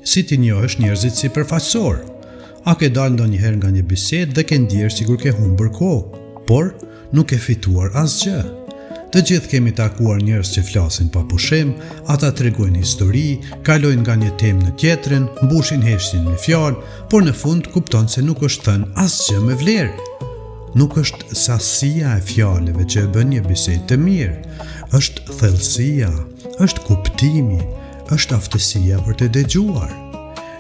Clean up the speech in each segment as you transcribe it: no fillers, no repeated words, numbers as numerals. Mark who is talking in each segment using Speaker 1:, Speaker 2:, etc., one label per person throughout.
Speaker 1: Si ti njohësh njerëzit sipërfaqësor? A ke dalë ndonjëherë nga një bisedë dhe ke ndjerë sikur ke humbur kohë, por nuk e fituar asgjë? Të gjithë kemi takuar njerëz që flasin pa pushim, ata tregojnë histori, kalojnë nga një temë në tjetrën, mbushin heshtjen me fjalë, por në fund kupton se nuk është thënë asgjë me vlerë. Nuk është sasia e fjalëve që e bën një bisedë të mirë, është thellësia, është kuptimi, është aftësia për të dëgjuar.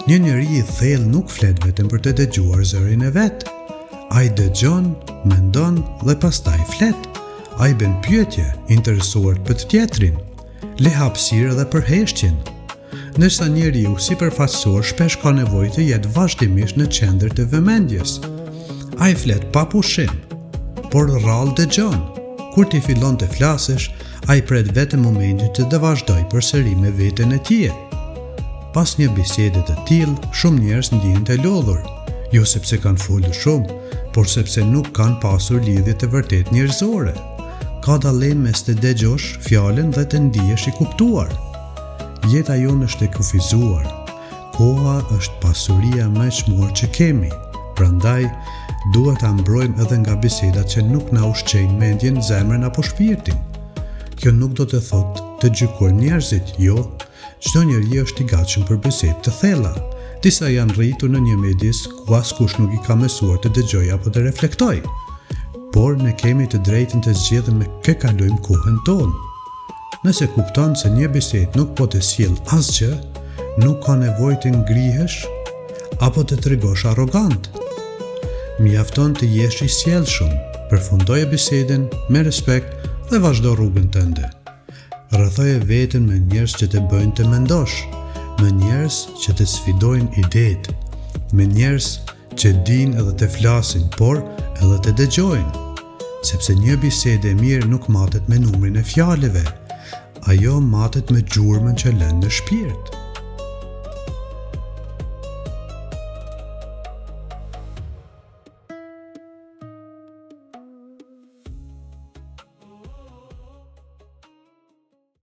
Speaker 1: Një njeri i thellë nuk flet vetëm për të dëgjuar zërin e vet. Ai dëgjon, mendon dhe pastaj flet. Ai bën pyetje, interesuar për të tjetrin, le hapësirë edhe për heshtjen. Ndërsa njeriu sipërfaqësor shpesh ka nevojë të jetë vazhdimisht në qendër të vëmendjes. Ai flet pa pushim, por rrallë dëgjon. Kur ti fillon të flasësh, ai pret vetëm momentin që të vazhdoj përsëri me veten e tij. Pas një bisede të tillë, shumë njerëz ndihen të lodhur, jo sepse kanë folur shumë, por sepse nuk kanë pasur lidhje të vërtet njerëzore. Ka dallim mes të dëgjosh fjalën dhe të ndihesh i kuptuar. Jeta jonë është e kufizuar. Koha është pasuria më e çmuar që kemi. Prandaj duhet ta mbrojmë edhe nga bisedat që nuk na ushqejnë mendjen, zemrën apo shpirtin. Kjo nuk do të thotë të gjykojmë njerëzit, jo. Çdo njeri është i gatshëm për bisedë të thella. Disa janë rritur në një mjedis ku askush nuk i ka mësuar të dëgjojë apo të reflektojë. Por ne kemi të drejtën të zgjedhim me kë kalojmë kohën tonë. Nëse kupton se një bisedë nuk po të sjell asgjë, nuk ka nevojë të ngrihesh apo të tregosh arrogant. Mjafton të jesh i sjellshëm, përfundoje bisedën me respekt dhe vazhdo rrugën tënde. Rrethoje veten me njerëz që të bëjnë të mendosh, me njerëz që të sfidojnë idetë, me njerëz që dinë edhe të flasin, por edhe të dëgjojnë. Sepse një bisedë e mirë nuk matet me numrin e fjalëve, ajo matet me gjurmën që lën në shpirt.